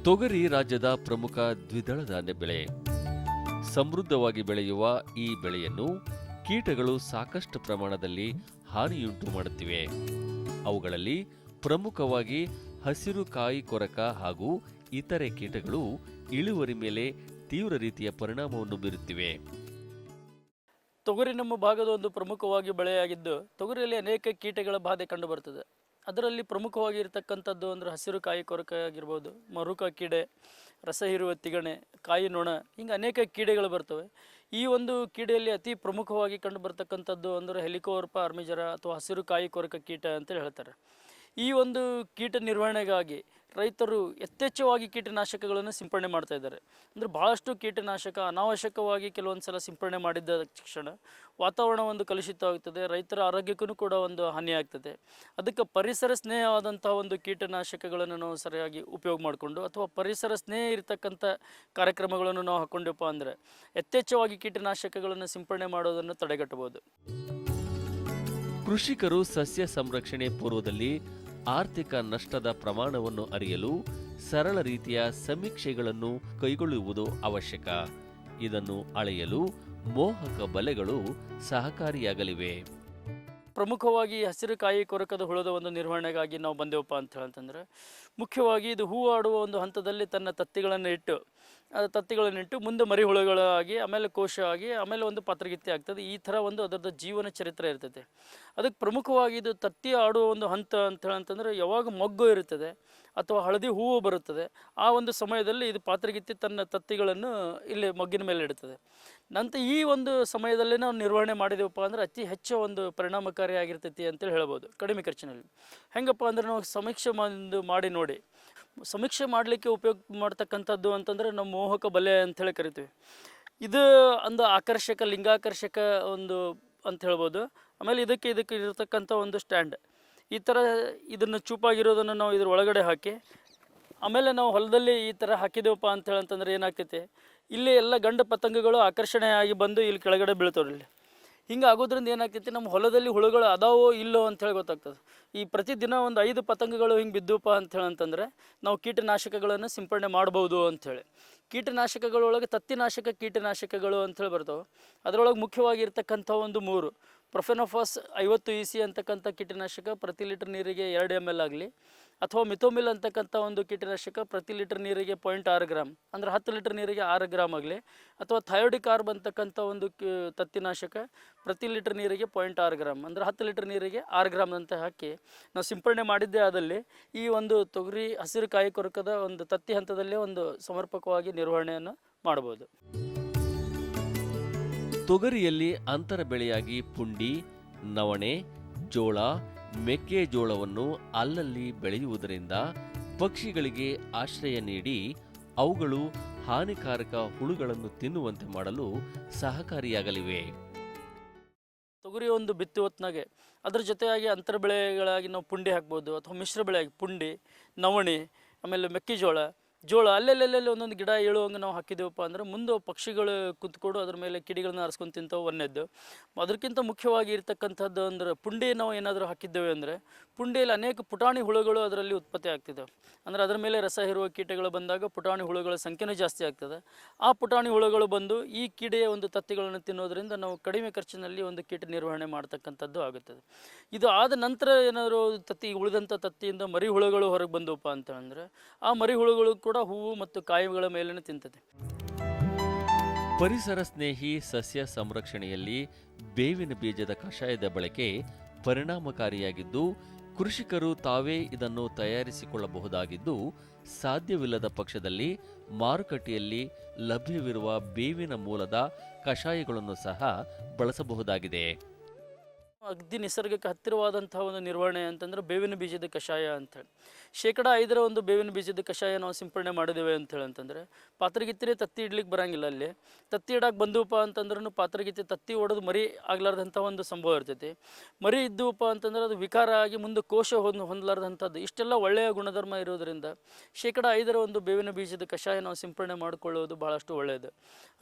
ತೊಗರಿ ರಾಜ್ಯದ ಪ್ರಮುಖ ದ್ವಿದಳ ಧಾನ್ಯ ಬೆಳೆ. ಸಮೃದ್ಧವಾಗಿ ಬೆಳೆಯುವ ಈ ಬೆಳೆಯನ್ನು ಕೀಟಗಳು ಸಾಕಷ್ಟು ಪ್ರಮಾಣದಲ್ಲಿ ಹಾನಿಯುಂಟು ಮಾಡುತ್ತಿವೆ. ಅವುಗಳಲ್ಲಿ ಪ್ರಮುಖವಾಗಿ ಹಸಿರು ಕಾಯಿ ಕೊರಕ ಹಾಗೂ ಇತರೆ ಕೀಟಗಳು ಇಳುವರಿ ಮೇಲೆ ತೀವ್ರ ರೀತಿಯ ಪರಿಣಾಮವನ್ನು ಬೀರುತ್ತಿವೆ. ತೊಗರಿ ನಮ್ಮ ಭಾಗದ ಒಂದು ಪ್ರಮುಖವಾಗಿ ಬೆಳೆಯಾಗಿದ್ದು, ತೊಗರಿಯಲ್ಲಿ ಅನೇಕ ಕೀಟಗಳ ಬಾಧೆ ಕಂಡುಬರ್ತದೆ. ಅದರಲ್ಲಿ ಪ್ರಮುಖವಾಗಿ ಇರತಕ್ಕಂಥದ್ದು ಅಂದರೆ ಹಸಿರು ಕಾಯಿ ಕೊರಕ ಆಗಿರ್ಬೋದು, ಮರುಕ ಕೀಡೆ, ರಸ ಹೀರುವ ತಿಗಣೆ, ಕಾಯಿ ನೊಣ, ಹಿಂಗೆ ಅನೇಕ ಕೀಡೆಗಳು ಬರ್ತವೆ. ಈ ಒಂದು ಕೀಡೆಯಲ್ಲಿ ಅತಿ ಪ್ರಮುಖವಾಗಿ ಕಂಡು ಬರ್ತಕ್ಕಂಥದ್ದು ಅಂದರೆ ಹೆಲಿಕೋವರ್ಪ ಅರ್ಮಿಜರ ಅಥವಾ ಹಸಿರು ಕಾಯಿ ಕೊರಕ ಕೀಟ ಅಂತೇಳಿ ಹೇಳ್ತಾರೆ. ಈ ಒಂದು ಕೀಟ ನಿರ್ವಹಣೆಗಾಗಿ ರೈತರು ಯಥೇಚ್ಛವಾಗಿ ಕೀಟನಾಶಕಗಳನ್ನು ಸಿಂಪಡಣೆ ಮಾಡ್ತಾ ಇದ್ದಾರೆ. ಅಂದರೆ ಭಾಳಷ್ಟು ಕೀಟನಾಶಕ ಅನಾವಶ್ಯಕವಾಗಿ ಕೆಲವೊಂದು ಸಲ ಸಿಂಪಡಣೆ ಮಾಡಿದ್ದ ತಕ್ಷಣ ವಾತಾವರಣ ಒಂದು ಕಲುಷಿತವಾಗ್ತದೆ, ರೈತರ ಆರೋಗ್ಯಕ್ಕೂ ಕೂಡ ಒಂದು ಹಾನಿಯಾಗ್ತದೆ. ಅದಕ್ಕೆ ಪರಿಸರ ಸ್ನೇಹವಾದಂಥ ಒಂದು ಕೀಟನಾಶಕಗಳನ್ನು ನಾವು ಸರಿಯಾಗಿ ಉಪಯೋಗ ಮಾಡಿಕೊಂಡು ಅಥವಾ ಪರಿಸರ ಸ್ನೇಹ ಇರತಕ್ಕಂಥ ಕಾರ್ಯಕ್ರಮಗಳನ್ನು ನಾವು ಹಾಕ್ಕೊಂಡಪ್ಪ ಅಂದರೆ ಯಥೇಚ್ಛವಾಗಿ ಕೀಟನಾಶಕಗಳನ್ನು ಸಿಂಪಡಣೆ ಮಾಡೋದನ್ನು ತಡೆಗಟ್ಟಬಹುದು. ಕೃಷಿಕರು ಸಸ್ಯ ಸಂರಕ್ಷಣೆ ಪೂರ್ವದಲ್ಲಿ ಆರ್ಥಿಕ ನಷ್ಟದ ಪ್ರಮಾಣವನ್ನು ಅರಿಯಲು ಸರಳ ರೀತಿಯ ಸಮೀಕ್ಷೆಗಳನ್ನು ಕೈಗೊಳ್ಳುವುದು ಅವಶ್ಯಕ. ಇದನ್ನು ಅಳೆಯಲು ಮೋಹಕ ಬಲೆಗಳು ಸಹಕಾರಿಯಾಗಲಿವೆ. ಪ್ರಮುಖವಾಗಿ ಹಸಿರು ಕಾಯಿ ಕೊರಕದ ಹುಳದ ಒಂದು ನಿರ್ವಹಣೆಗಾಗಿ ನಾವು ಬಂದೆವಪ್ಪ ಅಂತ ಹೇಳಂತಂದರೆ, ಮುಖ್ಯವಾಗಿ ಇದು ಹೂ ಆಡುವ ಒಂದು ಹಂತದಲ್ಲಿ ತನ್ನ ತತ್ತಿಗಳನ್ನಿಟ್ಟು ಮುಂದೆ ಮರಿ ಹುಳುಗಳಾಗಿ ಆಮೇಲೆ ಕೋಶ ಆಗಿ ಆಮೇಲೆ ಒಂದು ಪಾತ್ರಗಿತ್ತಿ ಆಗ್ತದೆ. ಈ ಥರ ಒಂದು ಅದರದ್ದು ಜೀವನ ಚರಿತ್ರೆ ಇರ್ತದೆ. ಅದಕ್ಕೆ ಪ್ರಮುಖವಾಗಿ ಇದು ತತ್ತಿ ಆಡುವ ಒಂದು ಹಂತ ಅಂತ ಹೇಳಂತಂದರೆ ಯಾವಾಗ ಮೊಗ್ಗು ಇರುತ್ತದೆ ಅಥವಾ ಹಳದಿ ಹೂವು ಬರುತ್ತದೆ, ಆ ಒಂದು ಸಮಯದಲ್ಲಿ ಇದು ಪಾತ್ರಗಿತ್ತಿ ತನ್ನ ತತ್ತಿಗಳನ್ನು ಇಲ್ಲಿ ಮೊಗ್ಗಿನ ಮೇಲೆ ಇಡ್ತದೆ. ನಂತರ ಈ ಒಂದು ಸಮಯದಲ್ಲಿ ನಾವು ನಿರ್ವಹಣೆ ಮಾಡಿದೆವಪ್ಪ ಅಂದರೆ ಅತಿ ಹೆಚ್ಚು ಒಂದು ಪರಿಣಾಮಕಾರಿಯಾಗಿರ್ತೈತಿ ಅಂತೇಳಿ ಹೇಳ್ಬೋದು, ಕಡಿಮೆ ಖರ್ಚಿನಲ್ಲಿ. ಹೆಂಗಪ್ಪ ಅಂದರೆ ನಾವು ಸಮೀಕ್ಷೆ ಮಾಡಿ ನೋಡಿ, ಸಮೀಕ್ಷೆ ಮಾಡಲಿಕ್ಕೆ ಉಪಯೋಗ ಮಾಡ್ತಕ್ಕಂಥದ್ದು ಅಂತಂದರೆ ನಾವು ಮೋಹಕ ಬಲೆ ಅಂಥೇಳಿ ಕರಿತೀವಿ. ಇದು ಒಂದು ಆಕರ್ಷಕ ಲಿಂಗಾಕರ್ಷಕ ಒಂದು ಅಂತ ಹೇಳ್ಬೋದು. ಆಮೇಲೆ ಇದಕ್ಕೆ ಇರತಕ್ಕಂಥ ಒಂದು ಸ್ಟ್ಯಾಂಡ್, ಈ ಥರ ಇದನ್ನು ಚೂಪಾಗಿರೋದನ್ನು ನಾವು ಇದ್ರ ಒಳಗಡೆ ಹಾಕಿ ಆಮೇಲೆ ನಾವು ಹೊಲದಲ್ಲಿ ಈ ಥರ ಹಾಕಿದೇವಪ್ಪ ಅಂತ ಹೇಳಂತಂದ್ರೆ ಏನಾಗ್ತೈತೆ, ಇಲ್ಲಿ ಎಲ್ಲ ಗಂಡು ಪತಂಗಗಳು ಆಕರ್ಷಣೆಯಾಗಿ ಬಂದು ಇಲ್ಲಿ ಕೆಳಗಡೆ ಬೀಳ್ತಾವ್ರಿ. ಇಲ್ಲಿ ಹಿಂಗೆ ಆಗೋದ್ರಿಂದ ಏನಾಗ್ತೈತಿ, ನಮ್ಮ ಹೊಲದಲ್ಲಿ ಹುಳುಗಳು ಅದಾವೋ ಇಲ್ಲೋ ಅಂಥೇಳಿ ಗೊತ್ತಾಗ್ತದೆ. ಈ ಪ್ರತಿದಿನ ಒಂದು 5 ಪತಂಗಗಳು ಹಿಂಗೆ ಬಿದ್ದುಪ್ಪ ಅಂತ ಹೇಳಂತಂದರೆ ನಾವು ಕೀಟನಾಶಕಗಳನ್ನು ಸಿಂಪಡಣೆ ಮಾಡ್ಬೋದು ಅಂಥೇಳಿ. ಕೀಟನಾಶಕಗಳೊಳಗೆ ತತ್ತಿನಾಶಕ ಕೀಟನಾಶಕಗಳು ಅಂಥೇಳಿ ಬರ್ತಾವೆ. ಅದರೊಳಗೆ ಮುಖ್ಯವಾಗಿ ಇರ್ತಕ್ಕಂಥ ಒಂದು 3 ಪ್ರೊಫೆನೋಫಾಸ್ 50 EC ಅಂತಕ್ಕಂಥ ಕೀಟನಾಶಕ ಪ್ರತಿ ಲೀಟರ್ ನೀರಿಗೆ 2 ml ಆಗಲಿ, ಅಥವಾ ಮಿಥೋಮಿಲ್ ಅಂತಕ್ಕಂಥ ಒಂದು ಕೀಟನಾಶಕ ಪ್ರತಿ ಲೀಟರ್ ನೀರಿಗೆ 0.6 ಗ್ರಾಮ್ ಅಂದರೆ 10 ಲೀಟರ್ ನೀರಿಗೆ 6 ಗ್ರಾಮ್ ಆಗಲಿ, ಅಥವಾ ಥಯೋಡಿಕಾರ್ಬ್ ಅಂತಕ್ಕಂಥ ಒಂದು ತತ್ತಿನಾಶಕ ಪ್ರತಿ ಲೀಟರ್ ನೀರಿಗೆ 0.6 ಗ್ರಾಮ್ ಅಂದರೆ 10 ಲೀಟರ್ ನೀರಿಗೆ 6 ಗ್ರಾಮ್ ಅಂತ ಹಾಕಿ ನಾವು ಸಿಂಪಡಣೆ ಮಾಡಿದ್ದೇ ಆದಲ್ಲಿ ಈ ಒಂದು ತೊಗರಿ ಹಸಿರು ಕಾಯಿ ಕೊರಕದ ಒಂದು ತತ್ತಿ ಹಂತದಲ್ಲೇ ಒಂದು ಸಮರ್ಪಕವಾಗಿ ನಿರ್ವಹಣೆಯನ್ನು ಮಾಡಬಹುದು. ತೊಗರಿಯಲ್ಲಿ ಅಂತರ ಬೆಳೆಯಾಗಿ ಪುಂಡಿ, ನವಣೆ, ಜೋಳ, ಮೆಕ್ಕೆಜೋಳವನ್ನು ಅಲ್ಲಲ್ಲಿ ಬೆಳೆಯುವುದರಿಂದ ಪಕ್ಷಿಗಳಿಗೆ ಆಶ್ರಯ ನೀಡಿ ಅವುಗಳು ಹಾನಿಕಾರಕ ಹುಳುಗಳನ್ನು ತಿನ್ನುವಂತೆ ಮಾಡಲು ಸಹಕಾರಿಯಾಗಲಿವೆ. ತೊಗರಿ ಒಂದು ಬಿತ್ತಿ ಹೊತ್ನಾಗೆ ಅದ್ರ ಜೊತೆಯಾಗಿ ಅಂತರ ಬೆಳೆಗಳಾಗಿ ನಾವು ಪುಂಡಿ ಹಾಕ್ಬೋದು, ಅಥವಾ ಮಿಶ್ರ ಬೆಳೆಯಾಗಿ ಪುಂಡಿ, ನವಣೆ, ಆಮೇಲೆ ಮೆಕ್ಕೆಜೋಳ, ಜೋಳ ಅಲ್ಲೆಲ್ಲೆಲ್ಲಿ ಒಂದೊಂದು ಗಿಡ ಏಳುವಂಗೆ ನಾವು ಹಾಕಿದ್ದೇವಪ್ಪ ಅಂದರೆ ಮುಂದೆ ಪಕ್ಷಿಗಳು ಕುತ್ಕೊಂಡು ಅದ್ರ ಮೇಲೆ ಕಿಡಿಗಳನ್ನ ಹರಿಸ್ಕೊಂಡು ತಿಂತಾವೆ. ಒಂದನೇದ್ದು. ಅದಕ್ಕಿಂತ ಮುಖ್ಯವಾಗಿ ಇರ್ತಕ್ಕಂಥದ್ದು ಅಂದರೆ ಪುಂಡಿ ನಾವು ಏನಾದರೂ ಹಾಕಿದ್ದೇವೆ ಅಂದರೆ ಪುಂಡಿಯಲ್ಲಿ ಅನೇಕ ಪುಟಾಣಿ ಹುಳುಗಳು ಅದರಲ್ಲಿ ಉತ್ಪತ್ತಿ ಆಗ್ತಿದ್ದಾವೆ. ಅಂದರೆ ಅದರ ಮೇಲೆ ರಸ ಹೀರುವ ಕೀಟಗಳು ಬಂದಾಗ ಪುಟಾಣಿ ಹುಳುಗಳ ಸಂಖ್ಯೆನೂ ಜಾಸ್ತಿ ಆಗ್ತದೆ. ಆ ಪುಟಾಣಿ ಹುಳುಗಳು ಬಂದು ಈ ಕೀಡೆಯ ಒಂದು ತತ್ತಿಗಳನ್ನು ತಿನ್ನೋದ್ರಿಂದ ನಾವು ಕಡಿಮೆ ಖರ್ಚಿನಲ್ಲಿ ಒಂದು ಕೀಟ ನಿರ್ವಹಣೆ ಮಾಡ್ತಕ್ಕಂಥದ್ದು ಆಗುತ್ತದೆ. ಇದು ಆದ ನಂತರ ಏನಾದರೂ ಉಳಿದಂಥ ತತ್ತಿಯಿಂದ ಮರಿ ಹುಳುಗಳು ಹೊರಗೆ ಬಂದವಪ್ಪ ಅಂತ ಅಂದರೆ ಆ ಮರಿ ಹುಳುಗಳು ಕೂಡ ಹೂವು ಮತ್ತು ಕಾಯಿಗಳ ಮೇಲೇನೆ ತಿಂತದೆ. ಪರಿಸರ ಸ್ನೇಹಿ ಸಸ್ಯ ಸಂರಕ್ಷಣೆಯಲ್ಲಿ ಬೇವಿನ ಬೀಜದ ಕಷಾಯದ ಬಳಕೆ ಪರಿಣಾಮಕಾರಿಯಾಗಿದ್ದು, ಕೃಷಿಕರು ತಾವೇ ಇದನ್ನು ತಯಾರಿಸಿಕೊಳ್ಳಬಹುದಾಗಿದ್ದು, ಸಾಧ್ಯವಿಲ್ಲದ ಪಕ್ಷದಲ್ಲಿ ಮಾರುಕಟ್ಟೆಯಲ್ಲಿ ಲಭ್ಯವಿರುವ ಬೇವಿನ ಮೂಲದ ಕಷಾಯಗಳನ್ನು ಸಹ ಬಳಸಬಹುದಾಗಿದೆ. ಅಗ್ದಿ ನಿಸರ್ಗಕ್ಕೆ ಹತ್ತಿರವಾದಂತಹ ಒಂದು ನಿರ್ವಹಣೆ ಅಂತಂದ್ರೆ ಬೇವಿನ ಬೀಜದ ಕಷಾಯ ಅಂತೇಳಿ 5% ಒಂದು ಬೇವಿನ ಬೀಜದ ಕಷಾಯ ನಾವು ಸಿಂಪಡಣೆ ಮಾಡಿದ್ದೇವೆ ಅಂತೇಳಿ ಅಂತಂದರೆ ಪಾತ್ರಗಿತ್ತಿರೇ ತತ್ತಿ ಇಡ್ಲಿಕ್ಕೆ ಬರೋಂಗಿಲ್ಲ. ಅಲ್ಲಿ ತತ್ತಿ ಇಡಕ್ಕೆ ಬಂದವಪ್ಪ ಅಂತಂದ್ರೂ ಪಾತ್ರಗಿತ್ತಿ ತತ್ತಿ ಒಡೆದು ಮರಿ ಆಗ್ಲಾರ್ದಂಥ ಒಂದು ಸಂಭವ ಇರ್ತೈತಿ. ಮರಿ ಇದ್ದವಪ್ಪ ಅಂತಂದ್ರೆ ಅದು ವಿಕಾರ ಆಗಿ ಮುಂದೆ ಕೋಶ ಹೊಂದಲಾರ್ದಂಥದ್ದು. ಇಷ್ಟೆಲ್ಲ ಒಳ್ಳೆಯ ಗುಣಧರ್ಮ ಇರೋದರಿಂದ 5% ಒಂದು ಬೇವಿನ ಬೀಜದ ಕಷಾಯ ನಾವು ಸಿಂಪಡಣೆ ಮಾಡಿಕೊಳ್ಳೋದು ಭಾಳಷ್ಟು ಒಳ್ಳೆಯದು.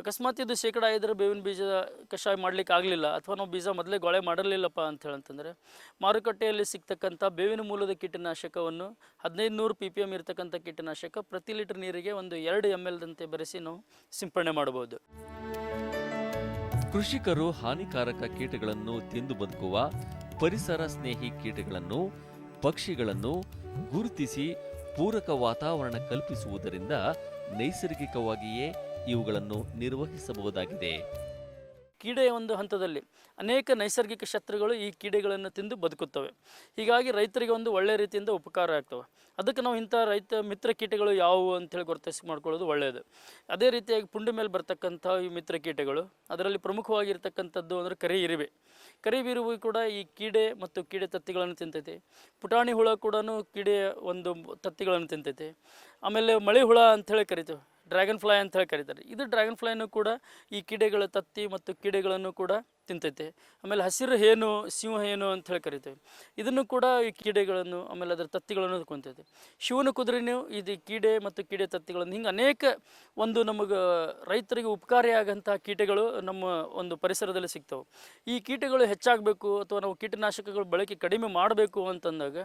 ಅಕಸ್ಮಾತ್ ಇದು 5% ಬೇವಿನ ಬೀಜದ ಕಷಾಯ ಮಾಡಲಿಕ್ಕೆ ಆಗಲಿಲ್ಲ ಅಥವಾ ನಾವು ಬೀಜ ಮೊದಲೇ ಗೊಳೆ ಮಾಡಿರಲಿಲ್ಲಪ್ಪ ಏನಪ್ಪ ಅಂತ ಹೇಳಂತಂದರೆ, ಮಾರುಕಟ್ಟೆಯಲ್ಲಿ ಸಿಗ್ತಕ್ಕಂಥ ಬೇವಿನ ಮೂಲದ ಕೀಟನಾಶಕವನ್ನು 1500 ppm ಇರತಕ್ಕಂಥ ಕೀಟನಾಶಕ ಪ್ರತಿ ಲೀಟರ್ ನೀರಿಗೆ ಒಂದು 2 ml ದಂತೆ ಬೆರೆಸಿ ನಾವು ಸಿಂಪಡಣೆ ಮಾಡಬಹುದು. ಕೃಷಿಕರು ಹಾನಿಕಾರಕ ಕೀಟಗಳನ್ನು ತಿಂದು ಬದುಕುವ ಪರಿಸರ ಸ್ನೇಹಿ ಕೀಟಗಳನ್ನು, ಪಕ್ಷಿಗಳನ್ನು ಗುರುತಿಸಿ ಪೂರಕ ವಾತಾವರಣ ಕಲ್ಪಿಸುವುದರಿಂದ ನೈಸರ್ಗಿಕವಾಗಿಯೇ ಇವುಗಳನ್ನು ನಿರ್ವಹಿಸಬಹುದಾಗಿದೆ. ಕೀಡೆಯ ಒಂದು ಹಂತದಲ್ಲಿ ಅನೇಕ ನೈಸರ್ಗಿಕ ಶತ್ರುಗಳು ಈ ಕೀಡೆಗಳನ್ನು ತಿಂದು ಬದುಕುತ್ತವೆ. ಹೀಗಾಗಿ ರೈತರಿಗೆ ಒಂದು ಒಳ್ಳೆಯ ರೀತಿಯಿಂದ ಉಪಕಾರ ಆಗ್ತವೆ. ಅದಕ್ಕೆ ನಾವು ಇಂಥ ರೈತ ಮಿತ್ರ ಕೀಟಗಳು ಯಾವುವು ಅಂತೇಳಿ ಗುರುತಿಸಿ ಮಾಡ್ಕೊಳ್ಳೋದು ಒಳ್ಳೆಯದು. ಅದೇ ರೀತಿಯಾಗಿ ಪುಂಡಿ ಮೇಲೆ ಬರ್ತಕ್ಕಂಥ ಈ ಮಿತ್ರ ಕೀಟಗಳು, ಅದರಲ್ಲಿ ಪ್ರಮುಖವಾಗಿರ್ತಕ್ಕಂಥದ್ದು ಅಂದರೆ ಕರಿ ಇರುವೆ. ಕರಿ ಇರುವೆ ಕೂಡ ಈ ಕೀಡೆ ಮತ್ತು ಕೀಡೆ ತತ್ತಿಗಳನ್ನು ತಿಂತೈತೆ. ಪುಟಾಣಿ ಹುಳ ಕೂಡ ಕೀಡೆಯ ಒಂದು ತತ್ತಿಗಳನ್ನು ತಿಂತೈತೆ. ಆಮೇಲೆ ಮಳೆ ಹುಳ ಅಂಥೇಳಿ ಕರಿತೇವೆ, ಡ್ರ್ಯಾಗನ್ ಫ್ಲೈ ಅಂತ ಹೇಳಿ ಕರೀತಾರೆ. ಇದು ಡ್ರ್ಯಾಗನ್ ಫ್ಲೈನು ಕೂಡ ಈ ಕೀಡೆಗಳ ತತ್ತಿ ಮತ್ತು ಕೀಡೆಗಳನ್ನು ಕೂಡ ತಿಂತೈತೆ. ಆಮೇಲೆ ಹಸಿರು ಹೇನು, ಸಿಂಹ ಹೇನು ಅಂತ ಹೇಳಿ ಕರಿತೇವೆ. ಇದನ್ನು ಕೂಡ ಈ ಕೀಡೆಗಳನ್ನು ಆಮೇಲೆ ಅದರ ತತ್ತಿಗಳನ್ನು ಕೊಂತೈತೆ. ಶಿವನ ಕುದುರೆನೂ ಇದು ಕೀಡೆ ಮತ್ತು ಕೀಡೆ ತತ್ತಿಗಳನ್ನು, ಹಿಂಗೆ ಅನೇಕ ಒಂದು ನಮಗೆ ರೈತರಿಗೆ ಉಪಕಾರಿಯಾಗಂಥ ಕೀಟಗಳು ನಮ್ಮ ಒಂದು ಪರಿಸರದಲ್ಲಿ ಸಿಗ್ತವೆ. ಈ ಕೀಟಗಳು ಹೆಚ್ಚಾಗಬೇಕು ಅಥವಾ ನಾವು ಕೀಟನಾಶಕಗಳು ಬಳಕೆ ಕಡಿಮೆ ಮಾಡಬೇಕು ಅಂತಂದಾಗ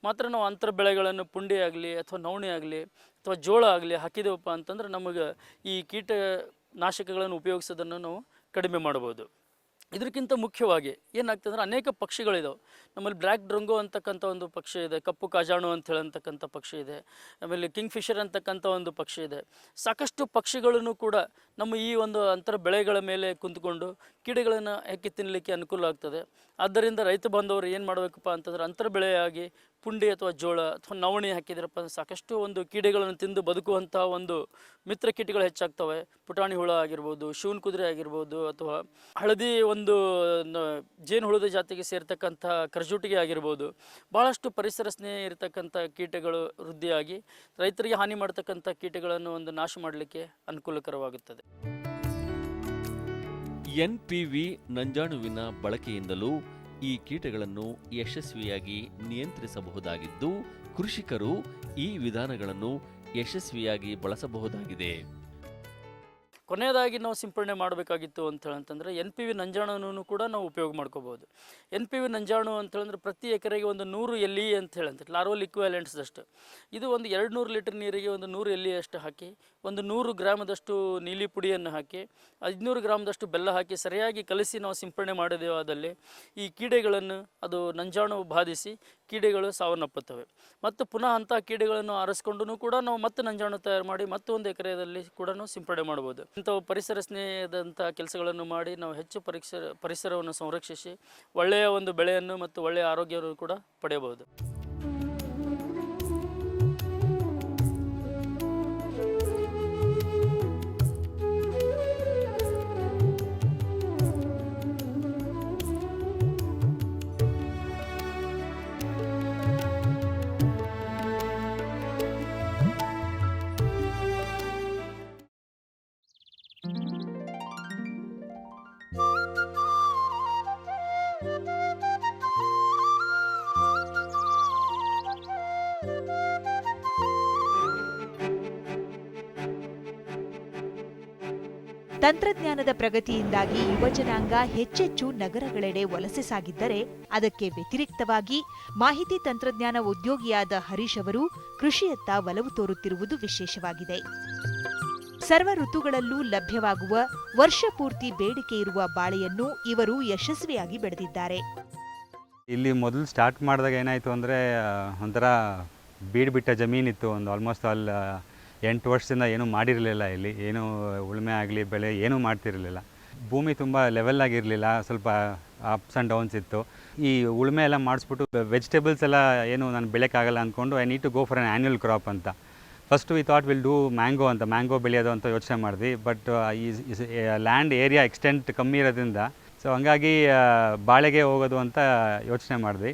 ಮಾತ್ರ ನಾವು ಅಂತರ ಬೆಳೆಗಳನ್ನು ಪುಂಡಿ ಆಗಲಿ ಅಥವಾ ನವಣೆ ಆಗಲಿ ಅಥವಾ ಜೋಳ ಆಗಲಿ ಹಾಕಿದೆವಪ್ಪ ಅಂತಂದ್ರೆ ನಮಗೆ ಈ ಕೀಟನಾಶಕಗಳನ್ನು ಉಪಯೋಗಿಸೋದನ್ನು ನಾವು ಕಡಿಮೆ ಮಾಡ್ಬೋದು. ಇದಕ್ಕಿಂತ ಮುಖ್ಯವಾಗಿ ಏನಾಗ್ತದಂದ್ರೆ ಅನೇಕ ಪಕ್ಷಿಗಳಿದಾವೆ. ನಮ್ಮಲ್ಲಿ ಬ್ಲ್ಯಾಕ್ ಡ್ರಂಗೋ ಅಂತಕ್ಕಂಥ ಒಂದು ಪಕ್ಷಿ ಇದೆ, ಕಪ್ಪು ಕಾಜಾಣು ಅಂತ ಹೇಳತಕ್ಕಂಥ ಪಕ್ಷಿ ಇದೆ, ಆಮೇಲೆ ಕಿಂಗ್ ಫಿಶರ್ ಅಂತಕ್ಕಂಥ ಒಂದು ಪಕ್ಷಿ ಇದೆ. ಸಾಕಷ್ಟು ಪಕ್ಷಿಗಳನ್ನು ಕೂಡ ನಮ್ಮ ಈ ಒಂದು ಅಂತರ ಬೆಳೆಗಳ ಮೇಲೆ ಕುಂತ್ಕೊಂಡು ಕೀಡೆಗಳನ್ನು ಹೆಕ್ಕಿ ತಿನ್ನಲಿಕ್ಕೆ ಅನುಕೂಲ ಆಗ್ತದೆ. ಆದ್ದರಿಂದ ರೈತ ಬಾಂಧವರು ಏನು ಮಾಡಬೇಕಪ್ಪ ಅಂತಂದ್ರೆ ಅಂತರ ಬೆಳೆಯಾಗಿ ಪುಂಡಿ ಅಥವಾ ಜೋಳ ಅಥವಾ ನವಣೆ ಹಾಕಿದ್ರಪ್ಪ ಅಂದ್ರೆ ಸಾಕಷ್ಟು ಒಂದು ಕೀಡೆಗಳನ್ನು ತಿಂದು ಬದುಕುವಂಥ ಒಂದು ಮಿತ್ರ ಕೀಟಗಳು ಹೆಚ್ಚಾಗ್ತವೆ. ಪುಟಾಣಿ ಹುಳ ಆಗಿರ್ಬೋದು, ಶಿವನ ಕುದುರೆ ಆಗಿರ್ಬೋದು, ಅಥವಾ ಹಳದಿ ಒಂದು ಜೇನು ಹುಳದ ಜಾತಿಗೆ ಸೇರ್ತಕ್ಕಂಥ ಕರ್ಜುಟಿಗೆ ಆಗಿರ್ಬೋದು. ಭಾಳಷ್ಟು ಪರಿಸರ ಸ್ನೇಹಿ ಇರತಕ್ಕಂಥ ಕೀಟಗಳು ವೃದ್ಧಿಯಾಗಿ ರೈತರಿಗೆ ಹಾನಿ ಮಾಡ್ತಕ್ಕಂಥ ಕೀಟಗಳನ್ನು ಒಂದು ನಾಶ ಮಾಡಲಿಕ್ಕೆ ಅನುಕೂಲಕರವಾಗುತ್ತದೆ. NPV ನಂಜಾಣುವಿನ ಬಳಕೆಯಿಂದಲೂ ಈ ಕೀಟಗಳನ್ನು ಯಶಸ್ವಿಯಾಗಿ ನಿಯಂತ್ರಿಸಬಹುದಾಗಿದ್ದು, ಕೃಷಿಕರು ಈ ವಿಧಾನಗಳನ್ನು ಯಶಸ್ವಿಯಾಗಿ ಬಳಸಬಹುದಾಗಿದೆ. ಕೊನೆಯದಾಗಿ ನಾವು ಸಿಂಪಡಣೆ ಮಾಡಬೇಕಾಗಿತ್ತು ಅಂತೇಳಂತಂದರೆ NPV ನಂಜಾಣುವನ್ನು ಕೂಡ ನಾವು ಉಪಯೋಗ ಮಾಡ್ಕೋಬೋದು. NPV ನಂಜಾಣು ಅಂತೇಳಂದ್ರೆ ಪ್ರತಿ ಎಕರೆಗೆ ಒಂದು 100 LE ಅಂತ ಹೇಳಂತಾರೆ, ಲಾರ್ವಲ್ ಇಕ್ವಾಲೆಂಟ್ಸ್ದಷ್ಟು. ಇದು ಒಂದು 200 ಲೀಟರ್ ನೀರಿಗೆ ಒಂದು 100 LE ಅಷ್ಟು ಹಾಕಿ, ಒಂದು 100 ಗ್ರಾಮದಷ್ಟು ನೀಲಿ ಪುಡಿಯನ್ನು ಹಾಕಿ, 500 ಗ್ರಾಮದಷ್ಟು ಬೆಲ್ಲ ಹಾಕಿ ಸರಿಯಾಗಿ ಕಲಸಿ ನಾವು ಸಿಂಪಡಣೆ ಮಾಡಿದೆವಾದಲ್ಲಿ ಈ ಕೀಡೆಗಳನ್ನು ಅದು ನಂಜಾಣು ಬಾಧಿಸಿ ಕೀಡೆಗಳು ಸಾವನ್ನಪ್ಪುತ್ತವೆ. ಮತ್ತು ಪುನಃ ಅಂಥ ಕೀಡೆಗಳನ್ನು ಆರಿಸ್ಕೊಂಡು ಕೂಡ ನಾವು ಮತ್ತೆ ನಂಜಾಣು ತಯಾರು ಮಾಡಿ ಮತ್ತೊಂದು ಎಕರೆಯಲ್ಲಿ ಕೂಡ ಸಿಂಪಡಣೆ ಮಾಡ್ಬೋದು. ಇಂಥವು ಪರಿಸರ ಸ್ನೇಹದಂಥ ಕೆಲಸಗಳನ್ನು ಮಾಡಿ ನಾವು ಹೆಚ್ಚು ಪರಿಸರವನ್ನು ಸಂರಕ್ಷಿಸಿ ಒಳ್ಳೆಯ ಒಂದು ಬೆಳೆಯನ್ನು ಮತ್ತು ಒಳ್ಳೆಯ ಆರೋಗ್ಯವನ್ನು ಕೂಡ ಪಡೆಯಬಹುದು. ತಂತ್ರಜ್ಞಾನದ ಪ್ರಗತಿಯಿಂದಾಗಿ ಯುವಜನಾಂಗ ಹೆಚ್ಚೆಚ್ಚು ನಗರಗಳೆಡೆ ವಲಸೆ ಸಾಗಿದ್ದರೆ, ಅದಕ್ಕೆ ವ್ಯತಿರಿಕ್ತವಾಗಿ ಮಾಹಿತಿ ತಂತ್ರಜ್ಞಾನ ಉದ್ಯೋಗಿಯಾದ ಹರೀಶ್ ಅವರು ಕೃಷಿಯತ್ತ ಒಲವು ತೋರುತ್ತಿರುವುದು ವಿಶೇಷವಾಗಿದೆ. ಸರ್ವ ಋತುಗಳಲ್ಲೂ ಲಭ್ಯವಾಗುವ ವರ್ಷಪೂರ್ತಿ ಬೇಡಿಕೆ ಇರುವ ಬಾಳೆಯನ್ನು ಇವರು ಯಶಸ್ವಿಯಾಗಿ ಬೆಳೆದಿದ್ದಾರೆ. ಇಲ್ಲಿ ಮೊದಲು ಸ್ಟಾರ್ಟ್ ಮಾಡಿದಾಗ ಏನಾಯಿತು ಅಂದರೆ, ಒಂಥರ ಬೀಡ್ಬಿಟ್ಟ ಜಮೀನಿತ್ತು. ಒಂದು ಆಲ್ಮೋಸ್ಟ್ ಆಲ್ 8 ವರ್ಷದಿಂದ ಏನೂ ಮಾಡಿರಲಿಲ್ಲ. ಇಲ್ಲಿ ಏನೂ ಉಳುಮೆ ಆಗಲಿ ಬೆಳೆ ಏನೂ ಮಾಡ್ತಿರಲಿಲ್ಲ. ಭೂಮಿ ತುಂಬ ಲೆವೆಲ್ ಆಗಿರಲಿಲ್ಲ, ಸ್ವಲ್ಪ ಅಪ್ಸ್ ಆ್ಯಂಡ್ ಡೌನ್ಸ್ ಇತ್ತು. ಈ ಉಳುಮೆ ಎಲ್ಲ ಮಾಡಿಸ್ಬಿಟ್ಟು ವೆಜಿಟೇಬಲ್ಸ್ ಎಲ್ಲ ಏನು ನಾನು ಬೆಳೆಯೋಕ್ಕಾಗಲ್ಲ ಅಂದ್ಕೊಂಡು I need to go for an annual crop ಅಂತ. First we thought will do mango ಬೆಳೆಯೋದು ಅಂತ ಯೋಚನೆ ಮಾಡಿದ್ವಿ. ಬಟ್ ಈ ಲ್ಯಾಂಡ್ ಏರಿಯಾ ಎಕ್ಸ್ಟೆಂಟ್ ಕಮ್ಮಿ ಇರೋದ್ರಿಂದ ಸೊ ಹಂಗಾಗಿ ಬಾಳೆಗೆ ಹೋಗೋದು ಅಂತ ಯೋಚನೆ ಮಾಡಿದ್ವಿ.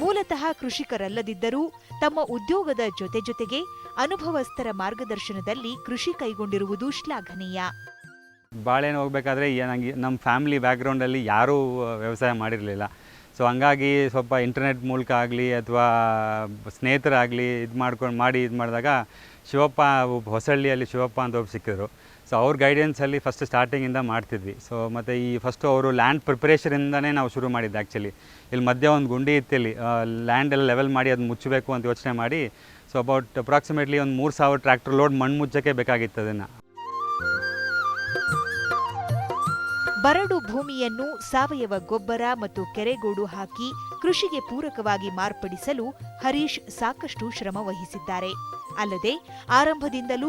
ಮೂಲತಃ ಕೃಷಿಕರಲ್ಲದಿದ್ದರೂ ತಮ್ಮ ಉದ್ಯೋಗದ ಜೊತೆಗೆ ಅನುಭವಸ್ಥರ ಮಾರ್ಗದರ್ಶನದಲ್ಲಿ ಕೃಷಿ ಕೈಗೊಂಡಿರುವುದು ಶ್ಲಾಘನೀಯ. ಬಾಳೆನ ಹೋಗಬೇಕಾದ್ರೆ ನನಗೆ ನಮ್ಮ ಫ್ಯಾಮಿಲಿ ಬ್ಯಾಕ್ಗ್ರೌಂಡಲ್ಲಿ ಯಾರೂ ವ್ಯವಸಾಯ ಮಾಡಿರಲಿಲ್ಲ. ಸೊ ಹಂಗಾಗಿ ಸ್ವಲ್ಪ ಇಂಟರ್ನೆಟ್ ಮೂಲಕ ಆಗಲಿ ಅಥವಾ ಸ್ನೇಹಿತರಾಗಲಿ ಇದು ಮಾಡಿದಾಗ ಶಿವಪ್ಪ ಹೊಸಳ್ಳಿಯಲ್ಲಿ ಶಿವಪ್ಪ ಅಂತ ಒಬ್ಬರು ಸಿಕ್ಕಿದ್ರು. ಸೊ ಅವ್ರ ಗೈಡೆನ್ಸಲ್ಲಿ ಫಸ್ಟ್ ಸ್ಟಾರ್ಟಿಂಗಿಂದ ಮಾಡ್ತಿದ್ವಿ. ಸೊ ಮತ್ತು ಈ ಫಸ್ಟು ಅವರು ಲ್ಯಾಂಡ್ ಪ್ರಿಪ್ರೇಷನಿಂದನೇ ನಾವು ಶುರು ಮಾಡಿದ್ದು ಆ್ಯಕ್ಚುಲಿ. ಇಲ್ಲಿ ಮಧ್ಯೆ ಒಂದು ಗುಂಡಿ ಇತ್ತು, ಇಲ್ಲಿ ಲ್ಯಾಂಡ್ ಎಲ್ಲ ಲೆವೆಲ್ ಮಾಡಿ ಅದು ಮುಚ್ಚಬೇಕು ಅಂತ ಯೋಚನೆ ಮಾಡಿ. ಸೊ ಅಪ್ರಾಕ್ಸಿಮೇಟ್ಲಿ ಒಂದು 3000 ಟ್ರ್ಯಾಕ್ಟರ್ ಲೋಡ್ ಮಣ್ಣು ಮುಚ್ಚಕ್ಕೆ ಬೇಕಾಗಿತ್ತು ಅದನ್ನು. ಬರಡು ಭೂಮಿಯನ್ನು ಸಾವಯವ ಗೊಬ್ಬರ ಮತ್ತು ಕೆರೆಗೋಡು ಹಾಕಿ ಕೃಷಿಗೆ ಪೂರಕವಾಗಿ ಮಾರ್ಪಡಿಸಲು ಹರೀಶ್ ಸಾಕಷ್ಟು ಶ್ರಮ ವಹಿಸಿದ್ದಾರೆ. ಅಲ್ಲದೆ ಆರಂಭದಿಂದಲೂ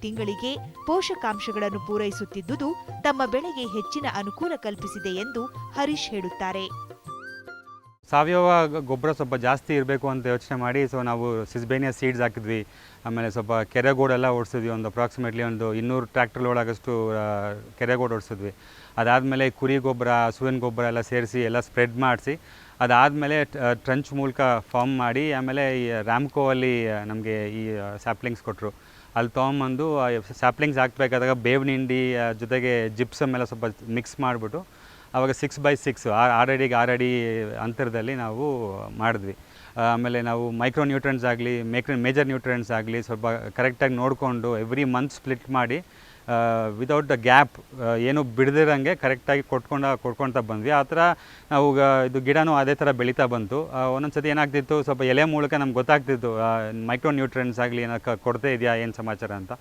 ತಿಂಗಳಿಗೆ ಪೋಷಕಾಂಶಗಳನ್ನು ಪೂರೈಸುತ್ತಿದ್ದುದು ತಮ್ಮ ಬೆಳೆಗೆ ಹೆಚ್ಚಿನ ಅನುಕೂಲ ಕಲ್ಪಿಸಿದೆ ಎಂದು ಹರೀಶ್ ಹೇಳುತ್ತಾರೆ. ಸಾವಯವ ಗೊಬ್ಬರ ಸ್ವಲ್ಪ ಜಾಸ್ತಿ ಇರಬೇಕು ಅಂತ ಯೋಚನೆ ಮಾಡಿ ಸೊ ನಾವು ಸಿಸ್ಬೇನಿಯಾ ಸೀಡ್ಸ್ ಹಾಕಿದ್ವಿ. ಆಮೇಲೆ ಸ್ವಲ್ಪ ಕೆರೆಗೋಡೆಲ್ಲ ಓಡಿಸಿದ್ವಿ. ಒಂದು ಅಪ್ರಾಕ್ಸಿಮೇಟ್ಲಿ ಒಂದು 200 ಟ್ರ್ಯಾಕ್ಟರ್ ಲೋಡ್ ಆಗೋಷ್ಟು ಕೆರೆಗೋಡು ಓಡಿಸಿದ್ವಿ. ಅದಾದಮೇಲೆ ಕುರಿ ಗೊಬ್ಬರ, ಹಸುವಿನ ಗೊಬ್ಬರ ಎಲ್ಲ ಸೇರಿಸಿ ಎಲ್ಲ ಸ್ಪ್ರೆಡ್ ಮಾಡಿಸಿ, ಅದಾದಮೇಲೆ ಟ್ರಂಚ್ ಮೂಲಕ ಫಾರ್ಮ್ ಮಾಡಿ, ಆಮೇಲೆ ಈ ರ್ಯಾಮ್ಕೋ ಅಲ್ಲಿ ನಮಗೆ ಈ ಸ್ಯಾಪ್ಲಿಂಗ್ಸ್ ಕೊಟ್ಟರು. ಅಲ್ಲಿ ತೊಗೊಂಬಂದು ಸ್ಯಾಪ್ಲಿಂಗ್ಸ್ ಹಾಕಬೇಕಾದಾಗ ಬೇವಿನ ಹಿಂಡಿ ಜೊತೆಗೆ ಜಿಪ್ಸಮ್ ಎಲ್ಲ ಸ್ವಲ್ಪ ಮಿಕ್ಸ್ ಮಾಡಿಬಿಟ್ಟು ಆವಾಗ 6x6 6 ಅಡಿಗೆ 6 ಅಡಿ ಅಂತರದಲ್ಲಿ ನಾವು ಮಾಡಿದ್ವಿ. ಆಮೇಲೆ ನಾವು ಮೈಕ್ರೋ ನ್ಯೂಟ್ರೆಂಟ್ಸ್ ಆಗಲಿ ಮೇಜರ್ ನ್ಯೂಟ್ರೆಂಟ್ಸ್ ಆಗಲಿ ಸ್ವಲ್ಪ ಕರೆಕ್ಟಾಗಿ ನೋಡಿಕೊಂಡು ಎವ್ರಿ ಮಂತ್ ಸ್ಪ್ಲಿಟ್ ಮಾಡಿ ವಿದೌಟ್ ದ ಗ್ಯಾಪ್ ಏನು ಬಿಡದಿರಂಗೆ ಕರೆಕ್ಟಾಗಿ ಕೊಟ್ಕೊಳ್ತಾ ಬಂದ್ವಿ. ಆ ಥರ ನಾವು ಇದು ಗಿಡನೂ ಅದೇ ಥರ ಬೆಳೀತಾ ಬಂತು. ಒಂದೊಂದು ಸತಿ ಏನಾಗ್ತಿತ್ತು, ಸ್ವಲ್ಪ ಎಲೆ ಮೂಲಕ ನಮ್ಗೆ ಗೊತ್ತಾಗ್ತಿತ್ತು ಮೈಕ್ರೋ ನ್ಯೂಟ್ರೆಂಟ್ಸ್ ಆಗಲಿ ಏನೋ ಕೊರತೆ ಇದೆಯಾ, ಏನು ಸಮಾಚಾರ ಅಂತ.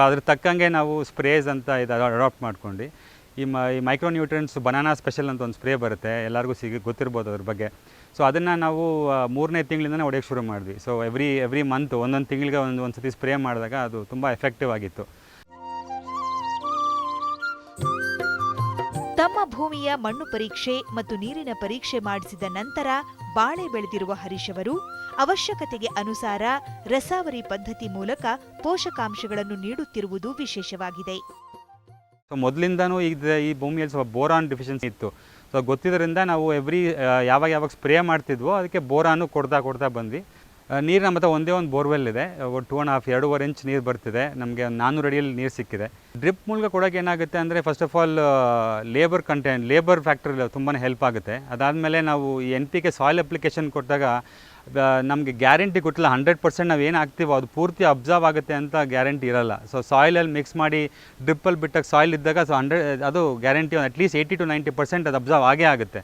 ಅದ್ರ ತಕ್ಕಂಗೆ ನಾವು ಸ್ಪ್ರೇಸ್ ಅಂತ ಇದು ಅಡಾಪ್ಟ್ ಮಾಡ್ಕೊಂಡು ಈ ಮೈಕ್ರೋ ನ್ಯೂಟ್ರೆಂಟ್ಸ್ ಬನಾನಾ ಸ್ಪೆಷಲ್ ಅಂತ ಒಂದು ಸ್ಪ್ರೇ ಬರುತ್ತೆ, ಎಲ್ಲರಿಗೂ ಗೊತ್ತಿರ್ಬೋದು ಅದ್ರ ಬಗ್ಗೆ. ಸೊ ಅದನ್ನು ನಾವು 3ನೇ ತಿಂಗಳಿಂದನೇ ಹೊಡೆಯೋಕ್ಕೆ ಶುರು ಮಾಡಿದ್ವಿ. ಸೊ ಎವ್ರಿ ಮಂತ್ ಒಂದೊಂದು ತಿಂಗಳಿಗೆ ಒಂದು ಸತಿ ಸ್ಪ್ರೇ ಮಾಡಿದಾಗ ಅದು ತುಂಬ ಎಫೆಕ್ಟಿವ್ ಆಗಿತ್ತು. ತಮ್ಮ ಭೂಮಿಯ ಮಣ್ಣು ಪರೀಕ್ಷೆ ಮತ್ತು ನೀರಿನ ಪರೀಕ್ಷೆ ಮಾಡಿಸಿದ ನಂತರ ಬಾಳೆ ಬೆಳೆದಿರುವ ಹರೀಶ್ ಅವರು ಅವಶ್ಯಕತೆಗೆ ಅನುಸಾರ ರಸಾವರಿ ಪದ್ಧತಿ ಮೂಲಕ ಪೋಷಕಾಂಶಗಳನ್ನು ನೀಡುತ್ತಿರುವುದು ವಿಶೇಷವಾಗಿದೆ. ಸೊ ಮೊದಲಿಂದನೂ ಈ ಭೂಮಿಯಲ್ಲಿ ಸ್ವಲ್ಪ ಬೋರಾನ್ ಡಿಫಿಷಿಯನ್ಸಿ ಇತ್ತು. ಸೊ ಗೊತ್ತಿದ್ದರಿಂದ ನಾವು ಯಾವಾಗ ಸ್ಪ್ರೇ ಮಾಡ್ತಿದ್ವೋ ಅದಕ್ಕೆ ಬೋರಾನು ಕೊಡ್ತಾ ಬಂದ್ವಿ. ನೀರು ನಮ್ಮ ಹತ್ರ ಒಂದೇ ಒಂದು ಬೋರ್ವೆಲ್ ಇದೆ, 2.5-2.5 ಇಂಚ್ ನೀರು ಬರ್ತಿದೆ. ನಮಗೆ 400 ಅಡಿಯಲ್ಲಿ ನೀರು ಸಿಕ್ಕಿದೆ. ಡ್ರಿಪ್ ಮೂಲಕ ಕೊಡೋಕೆ ಏನಾಗುತ್ತೆ ಅಂದರೆ first of all labour factor ತುಂಬಾ ಹೆಲ್ಪ್ ಆಗುತ್ತೆ. ಅದಾದಮೇಲೆ ನಾವು NPK ಸಾಯಿಲ್ ಅಪ್ಲಿಕೇಶನ್ ಕೊಟ್ಟಾಗ ನಮಗೆ ಗ್ಯಾರಂಟಿ ಕೊಟ್ಟಿಲ್ಲ 100% ನಾವು ಏನು ಹಾಕ್ತೀವೋ ಅದು ಪೂರ್ತಿ ಅಬ್ಸರ್ವ್ ಆಗುತ್ತೆ ಅಂತ ಗ್ಯಾರಂಟಿ ಇರಲ್ಲ. ಸೊ ಸಾಯಿಲಲ್ಲಿ ಮಿಕ್ಸ್ ಮಾಡಿ ಡ್ರಿಪ್ಪಲ್ಲಿ ಬಿಟ್ಟಾಗ ಸಾಯಿಲ್ ಇದ್ದಾಗ ಸೊ ಅದು ಗ್ಯಾರಂಟಿ ಅಟ್ಲೀಸ್ಟ್ 80-90% ಅದು ಅಬ್ಸರ್ವ್ ಆಗೇ ಆಗುತ್ತೆ.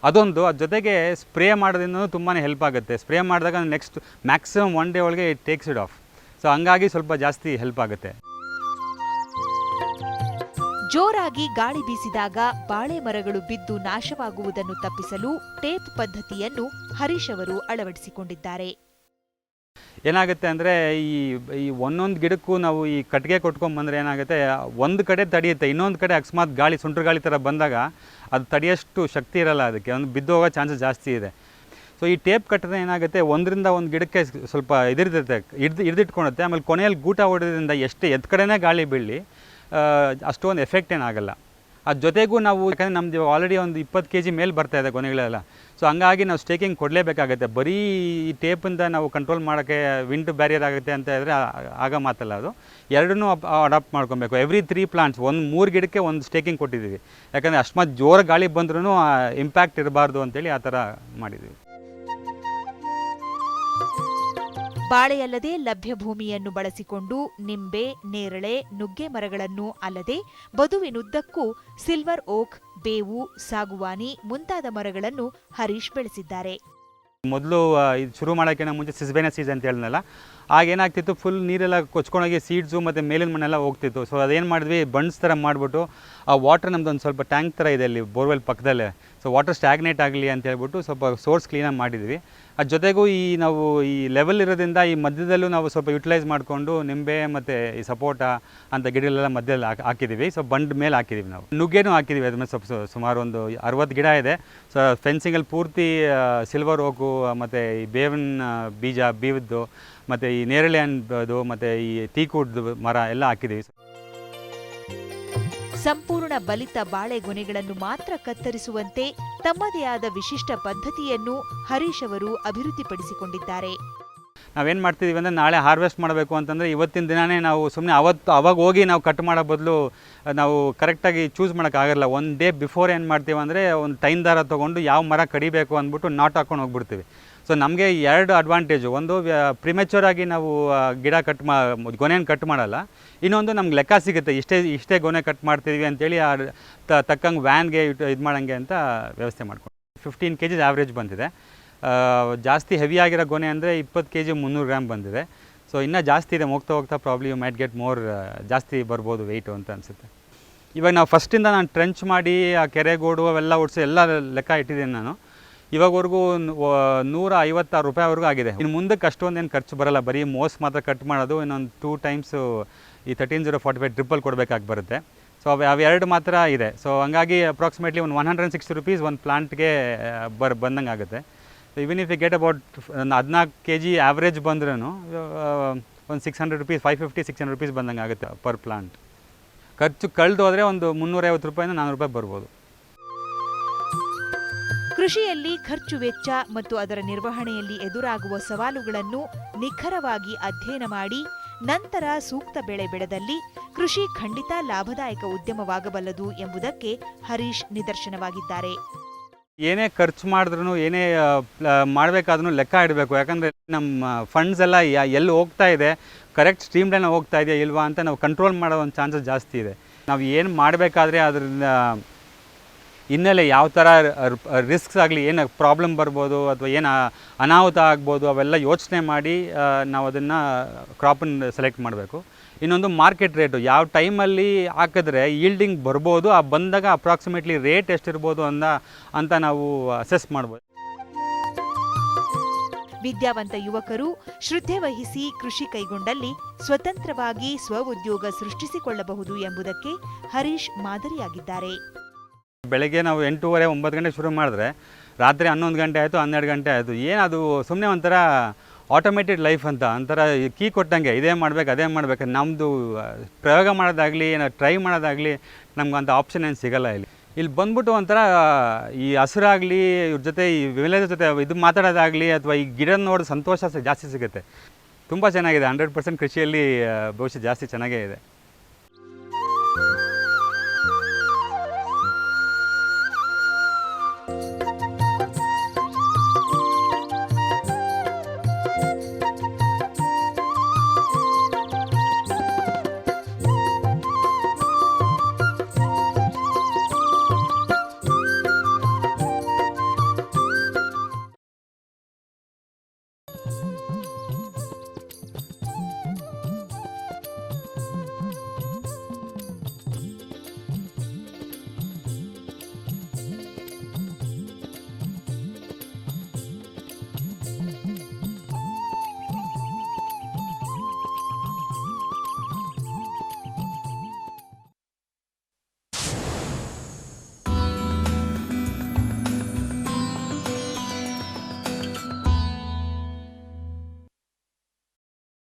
ಅದೊಂದು, ಅದ್ರ ಜೊತೆಗೆ ಸ್ಪ್ರೇ ಮಾಡೋದ್ರಿಂದ ತುಂಬಾ ಹೆಲ್ಪ್ ಆಗುತ್ತೆ. ಸ್ಪ್ರೇ ಮಾಡಿದಾಗ ನೆಕ್ಸ್ಟ್ ಮ್ಯಾಕ್ಸಿಮಮ್ 1 ಡೇ ಒಳಗೆ it takes it off. So ಹಂಗಾಗಿ ಸ್ವಲ್ಪ ಜಾಸ್ತಿ ಹೆಲ್ಪ್ ಆಗುತ್ತೆ. ಜೋರಾಗಿ ಗಾಳಿ ಬೀಸಿದಾಗ ಬಾಳೆ ಮರಗಳು ಬಿದ್ದು ನಾಶವಾಗುವುದನ್ನು ತಪ್ಪಿಸಲು ಟೇಪ್ ಪದ್ಧತಿಯನ್ನು ಹರೀಶ್ ಅವರು ಅಳವಡಿಸಿಕೊಂಡಿದ್ದಾರೆ. ಏನಾಗುತ್ತೆ ಅಂದರೆ ಈ ಒಂದೊಂದು ಗಿಡಕ್ಕೂ ನಾವು ಈ ಕಟ್ಟಿಗೆ ಕೊಟ್ಕೊಂಡ್ಬಂದರೆ ಏನಾಗುತ್ತೆ, ಒಂದು ಕಡೆ ತಡೆಯುತ್ತೆ, ಇನ್ನೊಂದು ಕಡೆ ಅಕಸ್ಮಾತ್ ಗಾಳಿ ಸುಂಟ್ರ ಗಾಳಿ ಥರ ಬಂದಾಗ ಅದು ತಡೆಯೋಷ್ಟು ಶಕ್ತಿ ಇರಲ್ಲ, ಅದಕ್ಕೆ ಒಂದು ಬಿದ್ದು ಹೋಗೋ ಚಾನ್ಸಸ್ ಜಾಸ್ತಿ ಇದೆ. ಸೊ ಈ ಟೇಪ್ ಕಟ್ಟಿದ್ರೆ ಏನಾಗುತ್ತೆ, ಒಂದರಿಂದ ಒಂದು ಗಿಡಕ್ಕೆ ಸ್ವಲ್ಪ ಹಿಡಿದಿಟ್ಕೊಳುತ್ತೆ. ಆಮೇಲೆ ಕೊನೆಯಲ್ಲಿ ಗೂಟ ಹೊಡೆದ್ರಿಂದ ಎಷ್ಟು ಎದ್ದು ಕಡೆನೇ ಗಾಳಿ ಬೀಳಲಿ ಅಷ್ಟೊಂದು ಎಫೆಕ್ಟ್ ಏನಾಗಲ್ಲ. ಅದ್ರ ಜೊತೆಗೂ ನಾವು ಯಾಕಂದರೆ ನಮ್ಮದು ಆಲ್ರೆಡಿ ಒಂದು 20 kg ಮೇಲೆ ಬರ್ತಾಯಿದೆ ಕೊನೆಗಳೆಲ್ಲ. ಸೊ ಹಂಗಾಗಿ ನಾವು ಸ್ಟೇಕಿಂಗ್ ಕೊಡಲೇಬೇಕಾಗುತ್ತೆ. ಬರೀ ಈ ಟೇಪಿಂದ ನಾವು ಕಂಟ್ರೋಲ್ ಮಾಡೋಕ್ಕೆ ವಿಂಡ್ ಬ್ಯಾರಿಯರ್ ಆಗುತ್ತೆ ಅಂತ ಹೇಳಿದ್ರೆ ಆಗ ಮಾತಲ್ಲ. ಅದು ಎರಡನ್ನೂ ಅಡಾಪ್ಟ್ ಮಾಡ್ಕೊಬೇಕು. ಎವ್ರಿ 3 ಪ್ಲಾಂಟ್ಸ್ 3 ಗಿಡಕ್ಕೆ ಒಂದು ಸ್ಟೇಕಿಂಗ್ ಕೊಟ್ಟಿದ್ದೀವಿ. ಯಾಕಂದರೆ ಅಷ್ಟೊಂದು ಜೋರ ಗಾಳಿ ಬಂದ್ರೂ ಇಂಪ್ಯಾಕ್ಟ್ ಇರಬಾರ್ದು ಅಂತೇಳಿ ಆ ಥರ ಮಾಡಿದ್ದೀವಿ. ಬಾಳೆಯಲ್ಲದೆ ಲಭ್ಯ ಭೂಮಿಯನ್ನು ಬಳಸಿಕೊಂಡು ನಿಂಬೆ, ನೇರಳೆ, ನುಗ್ಗೆ ಮರಗಳನ್ನು ಅಲ್ಲದೆ ಬದುವಿನುದ್ದಕ್ಕೂ ಸಿಲ್ವರ್ ಓಕ್, ಬೇವು, ಸಾಗುವಾನಿ ಮುಂತಾದ ಮರಗಳನ್ನು ಹರೀಶ್ ಬೆಳೆಸಿದ್ದಾರೆ. ಮೊದಲು ಇದು ಶುರು ಮಾಡೋಕ್ಕಿಂತ ಮುಂಚೆ ಸಿಸ್ಬೇನಿಯಾ ಸೀಡ್ಸ್ ಅಂತ ಹೇಳಿದ್ನಲ್ಲ, ಆಗೇನಾಗ್ತಿತ್ತು, ಫುಲ್ ನೀರೆಲ್ಲ ಕೊಚ್ಕೊಂಡೋಗಿ ಸೀಡ್ಸು ಮತ್ತು ಮೇಲಿನ ಮಣ್ಣೆಲ್ಲ ಹೋಗ್ತಿತ್ತು. ಸೊ ಅದೇನು ಮಾಡಿದ್ವಿ, ಬಂಡ್ಸ್ ಥರ ಮಾಡಿಬಿಟ್ಟು ಆ ವಾಟರ್ ನಮ್ಮದು ಒಂದು ಸ್ವಲ್ಪ ಟ್ಯಾಂಕ್ ಥರ ಇದೆ ಅಲ್ಲಿ ಬೋರ್ವೆಲ್ ಪಕ್ಕದಲ್ಲೇ. ಸೊ ವಾಟರ್ ಸ್ಟ್ಯಾಗ್ನೇಟ್ ಆಗಲಿ ಅಂತ ಹೇಳ್ಬಿಟ್ಟು ಸ್ವಲ್ಪ ಸೋರ್ಸ್ ಕ್ಲೀನಾಗಿ ಮಾಡಿದ್ವಿ. ಅದ್ರ ಜೊತೆಗೂ ನಾವು ಈ ಲೆವೆಲ್ ಇರೋದ್ರಿಂದ ಈ ಮಧ್ಯದಲ್ಲೂ ನಾವು ಸ್ವಲ್ಪ ಯುಟಿಲೈಸ್ ಮಾಡಿಕೊಂಡು ನಿಂಬೆ ಮತ್ತು ಈ ಸಪೋಟ ಅಂತ ಗಿಡಗಳೆಲ್ಲ ಮಧ್ಯದಲ್ಲಿ ಹಾಕಿದ್ದೀವಿ. ಸೊ ಬಂಡ್ ಮೇಲೆ ಹಾಕಿದ್ದೀವಿ. ನಾವು ನುಗ್ಗೆನೂ ಹಾಕಿದ್ದೀವಿ. ಅದ್ರ ಮೇಲೆ ಸ್ವಲ್ಪ ಸುಮಾರು ಒಂದು 60 ಗಿಡ ಇದೆ. ಸೊ ಫೆನ್ಸಿಂಗಲ್ಲಿ ಪೂರ್ತಿ ಸಿಲ್ವರ್ ಓಕು ಮತ್ತು ಈ ಬೇವಿನ ಬೀವದ್ದು ಮತ್ತು ಈ ನೇರಳೆ ಹಣ್ಣು ಮತ್ತು ಈ ಟೀಕುಡ್ದು ಮರ ಎಲ್ಲ ಹಾಕಿದ್ದೀವಿ. ಸಂಪೂರ್ಣ ಬಲಿತ ಬಾಳೆಗೊನೆಗಳನ್ನು ಮಾತ್ರ ಕತ್ತರಿಸುವಂತೆ ತಮ್ಮದೇ ಆದ ವಿಶಿಷ್ಟ ಪದ್ಧತಿಯನ್ನು ಹರೀಶ್ ಅವರು ಅಭಿವೃದ್ಧಿಪಡಿಸಿಕೊಂಡಿದ್ದಾರೆ. ನಾವೇನು ಮಾಡ್ತಿದ್ದೀವಿ ಅಂದರೆ, ನಾಳೆ ಹಾರ್ವೆಸ್ಟ್ ಮಾಡಬೇಕು ಅಂತಂದರೆ ಇವತ್ತಿನ ದಿನವೇ ನಾವು ಸುಮ್ಮನೆ ಅವಾಗ ಹೋಗಿ ನಾವು ಕಟ್ ಮಾಡೋ ಬದಲು ನಾವು ಕರೆಕ್ಟಾಗಿ ಚೂಸ್ ಮಾಡೋಕ್ಕಾಗಲ್ಲ. 1 ಡೇ ಬಿಫೋರ್ ಏನು ಮಾಡ್ತೀವಿ ಅಂದರೆ, ಒಂದು ಟೈಮ್ ದಾರ ತೊಗೊಂಡು ಯಾವ ಮರ ಕಡಿಬೇಕು ಅಂದ್ಬಿಟ್ಟು ನಾಟ್ ಹಾಕ್ಕೊಂಡು ಹೋಗ್ಬಿಡ್ತೀವಿ. ಸೊ ನಮಗೆ 2 ಅಡ್ವಾಂಟೇಜು. ಒಂದು ಪ್ರಿಮೆಚೂರ್ ಆಗಿ ನಾವು ಗಿಡ ಗೊನೆಯನ್ನು ಕಟ್ ಮಾಡಲ್ಲ. ಇನ್ನೊಂದು ನಮ್ಗೆ ಲೆಕ್ಕ ಸಿಗುತ್ತೆ, ಇಷ್ಟೇ ಗೊನೆ ಕಟ್ ಮಾಡ್ತಿದ್ವಿ ಅಂತೇಳಿ ತಕ್ಕಂಗೆ ವ್ಯಾನ್ಗೆ ಇದು ಮಾಡೋಂಗೆ ಅಂತ ವ್ಯವಸ್ಥೆ ಮಾಡ್ಕೊಂಡು 15 kg ಆವ್ರೇಜ್ ಬಂದಿದೆ. ಜಾಸ್ತಿ ಹೆವಿ ಆಗಿರೋ ಗೊನೆ ಅಂದರೆ 20 kg 300 ಗ್ರಾಮ್ ಬಂದಿದೆ. ಸೊ ಇನ್ನೂ ಜಾಸ್ತಿ ಇದೆ, ಹೋಗ್ತಾ probably you might get more, ಜಾಸ್ತಿ ಬರ್ಬೋದು ವೆಯ್ಟು ಅಂತ ಅನಿಸುತ್ತೆ. ಇವಾಗ ನಾವು ಫಸ್ಟಿಂದ ನಾನು ಟ್ರೆಂಚ್ ಮಾಡಿ ಆ ಕೆರೆಗೋಡು ಅವೆಲ್ಲ ಓಡಿಸಿ ಎಲ್ಲ ಲೆಕ್ಕ ಇಟ್ಟಿದ್ದೀನಿ ನಾನು. ಇವಾಗವರೆಗೂ 156 ರೂಪಾಯಿವರೆಗೂ ಆಗಿದೆ. ಇನ್ನು ಮುಂದಕ್ಕೆ ಅಷ್ಟೊಂದೇನು ಖರ್ಚು ಬರೋಲ್ಲ, ಬರೀ ಮೋಸ್ ಮಾತ್ರ ಕಟ್ ಮಾಡೋದು, ಇನ್ನೊಂದು 2 ಟೈಮ್ಸು ಈ 13045 ಡ್ರಿಪ್ಪಲ್ಲಿ ಕೊಡಬೇಕಾಗಿ ಬರುತ್ತೆ. ಸೊ ಅವೆರಡು ಮಾತ್ರ ಇದೆ. ಸೊ ಹಂಗಾಗಿ ಅಪ್ರಾಕ್ಸಿಮೇಟ್ಲಿ ಒಂದು 160 ರೂಪೀಸ್ ಒಂದು ಪ್ಲಾಂಟ್ಗೆ ಬಂದಂಗೆ ಆಗುತ್ತೆ. So even if you get about 14 kg average ಬಂದ್ರೂ ಒಂದು 600 ರೂಪೀಸ್, 550-600 ರೂಪೀಸ್ ಬಂದಂಗೆ ಆಗುತ್ತೆ ಪರ್ ಪ್ಲಾಂಟ್. ಖರ್ಚು ಕಳೆದು ಹೋದರೆ ಒಂದು 350 ರೂಪಾಯಿಂದ 400 ರೂಪಾಯಿ ಬರ್ಬೋದು. ಕೃಷಿಯಲ್ಲಿ ಖರ್ಚು ವೆಚ್ಚ ಮತ್ತು ಅದರ ನಿರ್ವಹಣೆಯಲ್ಲಿ ಎದುರಾಗುವ ಸವಾಲುಗಳನ್ನು ನಿಖರವಾಗಿ ಅಧ್ಯಯನ ಮಾಡಿ ನಂತರ ಸೂಕ್ತ ಬೆಳೆ ಬೆಳೆದಲ್ಲಿ ಕೃಷಿ ಖಂಡಿತ ಲಾಭದಾಯಕ ಉದ್ಯಮವಾಗಬಲ್ಲದು ಎಂಬುದಕ್ಕೆ ಹರೀಶ್ ನಿದರ್ಶನವಾಗಿದ್ದಾರೆ. ಏನೇ ಖರ್ಚು ಮಾಡಿದ್ರೂ ಏನೇ ಮಾಡಬೇಕಾದ್ರೂ ಲೆಕ್ಕ ಇಡಬೇಕು. ಯಾಕಂದರೆ ನಮ್ಮ ಫಂಡ್ಸ್ ಎಲ್ಲ ಎಲ್ಲಿ ಹೋಗ್ತಾ ಇದೆ, ಕರೆಕ್ಟ್ ಸ್ಟ್ರೀಮ್ ಲೈನ್ ಹೋಗ್ತಾ ಇದೆಯಾ ಇಲ್ವಾ ಅಂತ ನಾವು ಕಂಟ್ರೋಲ್ ಮಾಡೋ ಒಂದು ಚಾನ್ಸಸ್ ಜಾಸ್ತಿ ಇದೆ. ನಾವು ಏನು ಮಾಡಬೇಕಾದ್ರೆ ಅದರಿಂದ ಹಿನ್ನೆಲೆ ಯಾವ ಥರ ರಿಸ್ಕ್ಸ್ ಆಗಲಿ, ಏನು ಪ್ರಾಬ್ಲಮ್ ಬರ್ಬೋದು ಅಥವಾ ಏನು ಅನಾಹುತ ಆಗ್ಬೋದು, ಅವೆಲ್ಲ ಯೋಚನೆ ಮಾಡಿ ನಾವು ಅದನ್ನು ಕ್ರಾಪನ್ನು ಸೆಲೆಕ್ಟ್ ಮಾಡಬೇಕು. ಇನ್ನೊಂದು ಮಾರ್ಕೆಟ್ ರೇಟು, ಯಾವ ಟೈಮಲ್ಲಿ ಹಾಕಿದ್ರೆ ಈಲ್ಡಿಂಗ್ ಬರ್ಬೋದು, ಆ ಬಂದಾಗ ಅಪ್ರಾಕ್ಸಿಮೇಟ್ಲಿ ರೇಟ್ ಎಷ್ಟಿರ್ಬೋದು ಅಂತ ನಾವು ಅಸೆಸ್ ಮಾಡ್ಬೋದು. ವಿದ್ಯಾವಂತ ಯುವಕರು ಶ್ರದ್ಧೆ ವಹಿಸಿ ಕೃಷಿ ಕೈಗೊಂಡಲ್ಲಿ ಸ್ವತಂತ್ರವಾಗಿ ಸ್ವಉದ್ಯೋಗ ಸೃಷ್ಟಿಸಿಕೊಳ್ಳಬಹುದು ಎಂಬುದಕ್ಕೆ ಹರೀಶ್ ಮಾದರಿಯಾಗಿದ್ದಾರೆ. ಬೆಳಗ್ಗೆ ನಾವು 8:30-9 ಗಂಟೆ ಶುರು ಮಾಡಿದ್ರೆ ರಾತ್ರಿ 11 ಗಂಟೆ ಆಯಿತು, 12 ಗಂಟೆ ಆಯಿತು. ಏನದು ಸುಮ್ಮನೆ ಒಂಥರ ಆಟೋಮೇಟೆಡ್ ಲೈಫ್ ಅಂತ ಒಂಥರ ಕೀ ಕೊಟ್ಟಂಗೆ, ಇದೇ ಮಾಡಬೇಕು ಅದೇ ಮಾಡಬೇಕು. ನಮ್ಮದು ಪ್ರಯೋಗ ಮಾಡೋದಾಗಲಿ ಟ್ರೈ ಮಾಡೋದಾಗಲಿ ನಮ್ಗೆ ಅಂಥ ಆಪ್ಷನ್ ಏನು ಸಿಗೋಲ್ಲ. ಇಲ್ಲಿ ಬಂದ್ಬಿಟ್ಟು ಒಂಥರ ಈ ಹಸಿರಾಗಲಿ, ಇವ್ರ ಜೊತೆ ಈ ವಿಲೇಜ್ ಜೊತೆ ಇದು ಮಾತಾಡೋದಾಗಲಿ ಅಥವಾ ಈ ಗಿಡ ನೋಡಿ ಸಂತೋಷ ಜಾಸ್ತಿ ಸಿಗುತ್ತೆ. ತುಂಬ ಚೆನ್ನಾಗಿದೆ. 100% ಕೃಷಿಯಲ್ಲಿ ಭವಿಷ್ಯ ಜಾಸ್ತಿ ಚೆನ್ನಾಗೇ ಇದೆ.